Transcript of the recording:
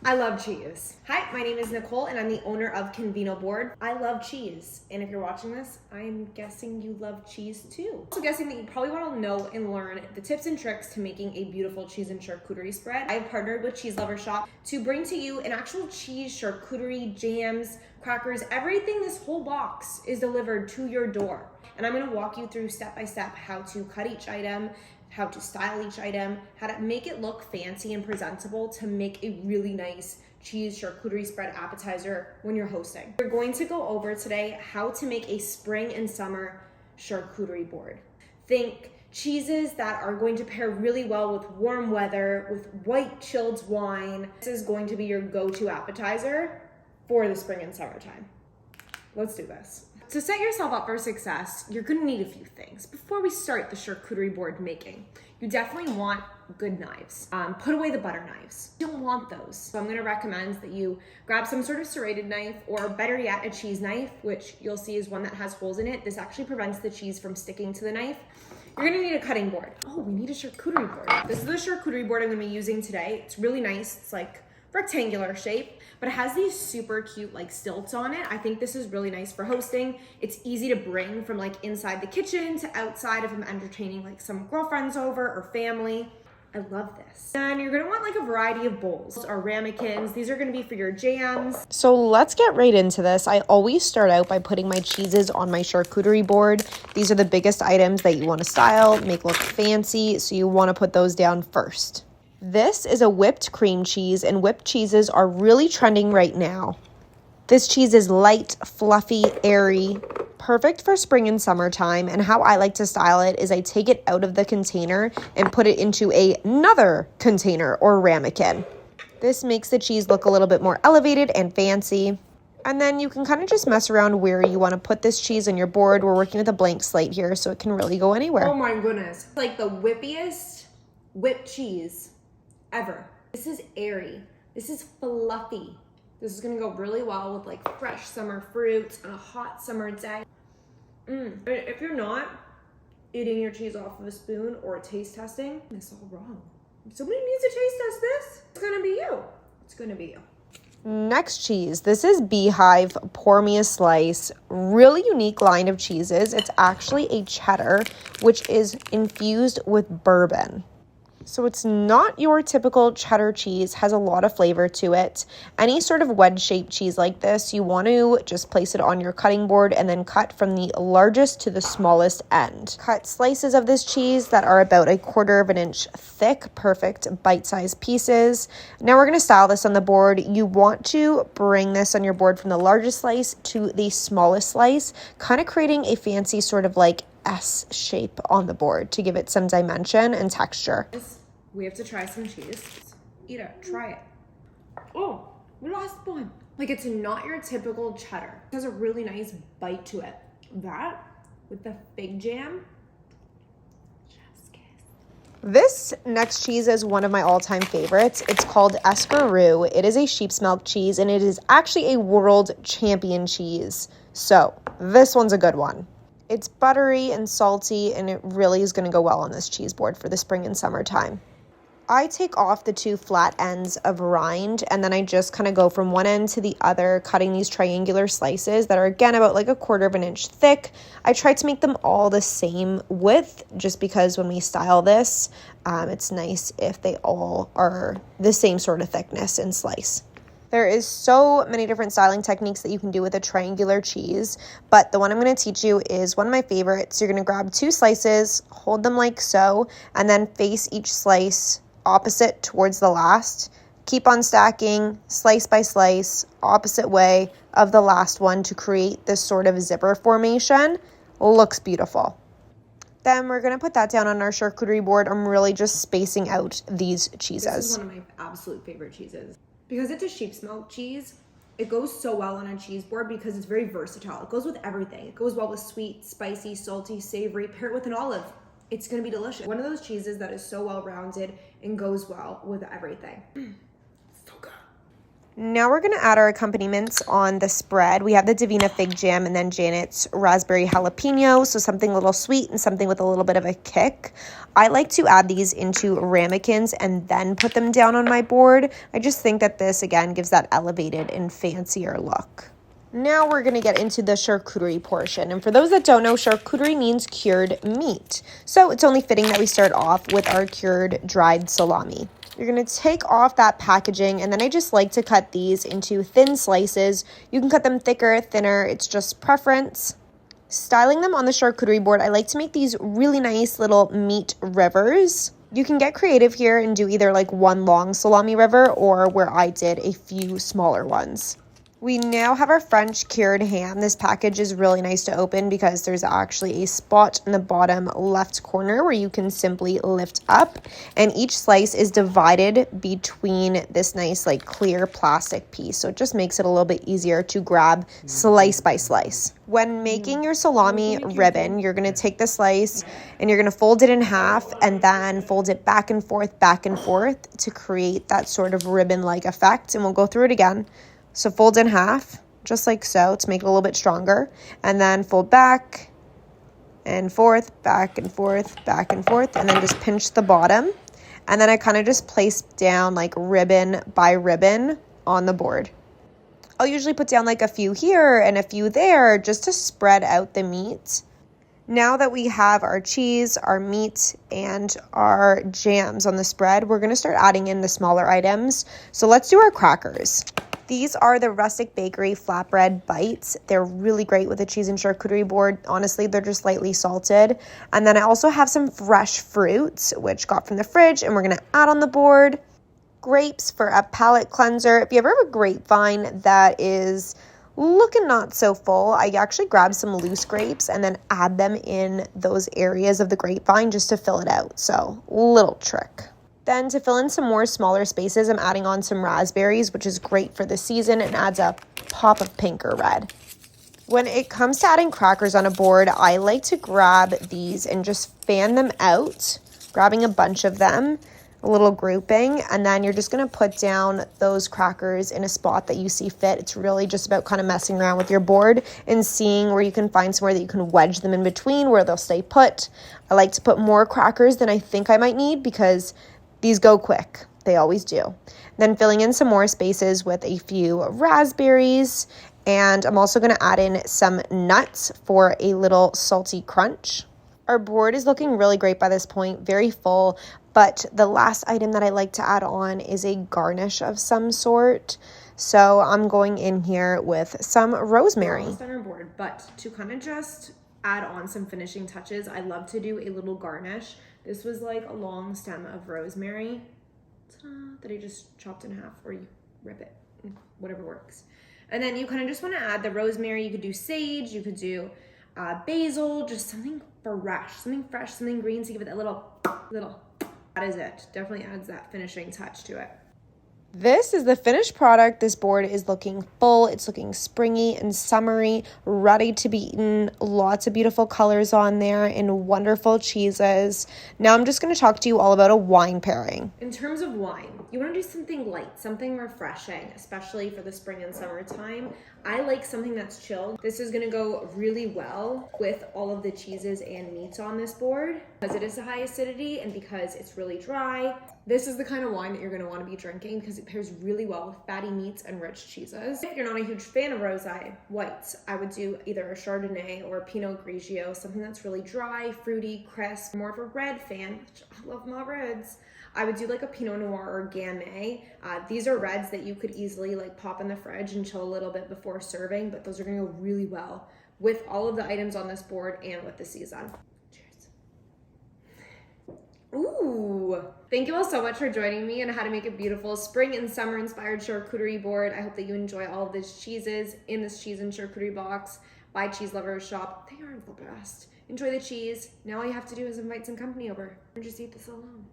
I love cheese. Hi, my name is Nicole and I'm the owner of Convino Board. I love cheese. And if you're watching this, I'm guessing you love cheese too. Also guessing that you probably want to know and learn the tips and tricks to making a beautiful cheese and charcuterie spread. I've partnered with Cheese Lover Shop to bring to you an actual cheese, charcuterie, jams, crackers, everything. This whole box is delivered to your door. And I'm gonna walk you through step by step how to cut each item, how to style each item, how to make it look fancy and presentable to make a really nice cheese charcuterie spread appetizer when you're hosting. We're going to go over today how to make a spring and summer charcuterie board. Think cheeses that are going to pair really well with warm weather, with white chilled wine. This is going to be your go-to appetizer for the spring and summertime. Let's do this. To set yourself up for success, you're gonna need a few things. Before we start the charcuterie board making, you definitely want good knives. Put away the butter knives. You don't want those. So I'm gonna recommend that you grab some sort of serrated knife, or better yet, a cheese knife, which you'll see is one that has holes in it. This actually prevents the cheese from sticking to the knife. You're gonna need a cutting board. Oh, we need a charcuterie board. This is the charcuterie board I'm gonna be using today. It's really nice. It's like rectangular shape, but it has these super cute like stilts on it. I think this is really nice for hosting. It's easy to bring from like inside the kitchen to outside if I'm entertaining like some girlfriends over or family. I love this. And you're gonna want like a variety of bowls or ramekins. These are gonna be for your jams. So let's get right into this. I always start out by putting my cheeses on my charcuterie board. These are the biggest items that you want to style, make look fancy, so you want to put those down first. This is a whipped cream cheese, and whipped cheeses are really trending right now. This cheese is light, fluffy, airy, perfect for spring and summertime, and how I like to style it is I take it out of the container and put it into another container or ramekin. This makes the cheese look a little bit more elevated and fancy. And then you can kind of just mess around where you want to put this cheese on your board. We're working with a blank slate here, so it can really go anywhere. Oh my goodness. Like the whippiest whipped cheese ever. This is airy. This is fluffy. This is gonna go really well with like fresh summer fruits on a hot summer day. If you're not eating your cheese off of a spoon or taste testing, it's all wrong. If somebody needs to taste test this, it's gonna be you. It's gonna be you. Next cheese. This is Beehive Pour Me a Slice. Really unique line of cheeses. It's actually a cheddar, which is infused with bourbon. So it's not your typical cheddar cheese, has a lot of flavor to it. Any sort of wedge-shaped cheese like this, you want to just place it on your cutting board and then cut from the largest to the smallest end. Cut slices of this cheese that are about 1/4 of an inch thick, perfect bite-sized pieces. Now we're going to style this on the board. You want to bring this on your board from the largest slice to the smallest slice, kind of creating a fancy sort of like S shape on the board to give it some dimension and texture. We have to try some cheese. Eat it, try it. Oh, we lost one. Like it's not your typical cheddar. It has a really nice bite to it. That with the fig jam, chef's kiss. This next cheese is one of my all-time favorites. It's called Escargot. It is a sheep's milk cheese, and it is actually a world champion cheese. So this one's a good one. It's buttery and salty, and it really is going to go well on this cheese board for the spring and summertime. I take off the 2 flat ends of rind, and then I just kind of go from one end to the other, cutting these triangular slices that are, again, about like 1/4 of an inch thick. I try to make them all the same width, just because when we style this, it's nice if they all are the same sort of thickness and slice. There is so many different styling techniques that you can do with a triangular cheese, but the one I'm going to teach you is one of my favorites. You're going to grab 2 slices, hold them like so, and then face each slice opposite towards the last. Keep on stacking slice by slice, opposite way of the last one to create this sort of zipper formation. Looks beautiful. Then we're going to put that down on our charcuterie board. I'm really just spacing out these cheeses. This is one of my absolute favorite cheeses. Because it's a sheep's milk cheese, it goes so well on a cheese board because it's very versatile. It goes with everything. It goes well with sweet, spicy, salty, savory. Pair it with an olive. It's gonna be delicious. One of those cheeses that is so well-rounded and goes well with everything. So good. Now we're gonna add our accompaniments on the spread. We have the Divina fig jam and then Janet's raspberry jalapeno, so something a little sweet and something with a little bit of a kick. I like to add these into ramekins and then put them down on my board. I just think that this, again, gives that elevated and fancier look. Now we're going to get into the charcuterie portion. And for those that don't know, charcuterie means cured meat. So it's only fitting that we start off with our cured dried salami. You're going to take off that packaging, and then I just like to cut these into thin slices. You can cut them thicker, thinner, it's just preference. Styling them on the charcuterie board, I like to make these really nice little meat rivers. You can get creative here and do either like one long salami river or where I did a few smaller ones. We now have our French cured ham. This package is really nice to open because there's actually a spot in the bottom left corner where you can simply lift up, and each slice is divided between this nice like clear plastic piece, so it just makes it a little bit easier to grab slice by slice. When making your salami ribbon, you're going to take the slice and you're going to fold it in half and then fold it back and forth to create that sort of ribbon-like effect, and we'll go through it again. So fold in half, just like so, to make it a little bit stronger. And then fold back and forth, back and forth, back and forth. And then just pinch the bottom. And then I kind of just place down like ribbon by ribbon on the board. I'll usually put down like a few here and a few there just to spread out the meat. Now that we have our cheese, our meat, and our jams on the spread, we're going to start adding in the smaller items. So let's do our crackers. These are the Rustic Bakery flatbread bites. They're really great with the cheese and charcuterie board. Honestly, they're just lightly salted. And then I also have some fresh fruits, which got from the fridge, and we're going to add on the board. Grapes for a palate cleanser. If you ever have a grapevine that is looking not so full, I actually grab some loose grapes and then add them in those areas of the grapevine just to fill it out. So, little trick. Then to fill in some more smaller spaces, I'm adding on some raspberries, which is great for the season and adds a pop of pink or red. When it comes to adding crackers on a board, I like to grab these and just fan them out, grabbing a bunch of them, a little grouping, and then you're just going to put down those crackers in a spot that you see fit. It's really just about kind of messing around with your board and seeing where you can find somewhere that you can wedge them in between where they'll stay put. I like to put more crackers than I think I might need because these go quick. They always do. Then filling in some more spaces with a few raspberries. And I'm also going to add in some nuts for a little salty crunch. Our board is looking really great by this point, very full. But the last item that I like to add on is a garnish of some sort. So I'm going in here with some rosemary. Almost on our board, but to kind of just add on some finishing touches, I love to do a little garnish. This was like a long stem of rosemary that I just chopped in half, or you rip it, whatever works. And then you kind of just want to add the rosemary. You could do sage, you could do basil, just something fresh, something green to give it that little. That is it. Definitely adds that finishing touch to it. This is the finished product. This board is looking full. It's looking springy and summery, ready to be eaten. Lots of beautiful colors on there and wonderful cheeses. Now I'm just going to talk to you all about a wine pairing. In terms of wine, you want to do something light, something refreshing, especially for the spring and summertime. I like something that's chilled. This is going to go really well with all of the cheeses and meats on this board because it is a high acidity and because it's really dry. This is the kind of wine that you're going to want to be drinking because it pairs really well with fatty meats and rich cheeses. If you're not a huge fan of rosé whites, I would do either a Chardonnay or a Pinot Grigio, something that's really dry, fruity, crisp. More of a red fan, which I love my reds. I would do like a Pinot Noir or Gamay. These are reds that you could easily like pop in the fridge and chill a little bit before serving, but those are going to go really well with all of the items on this board and with the season. Cheers. Ooh. Thank you all so much for joining me on how to make a beautiful spring and summer inspired charcuterie board. I hope that you enjoy all of these cheeses in this cheese and charcuterie box by Cheese Lovers Shop. They are the best. Enjoy the cheese. Now all you have to do is invite some company over and just eat this alone.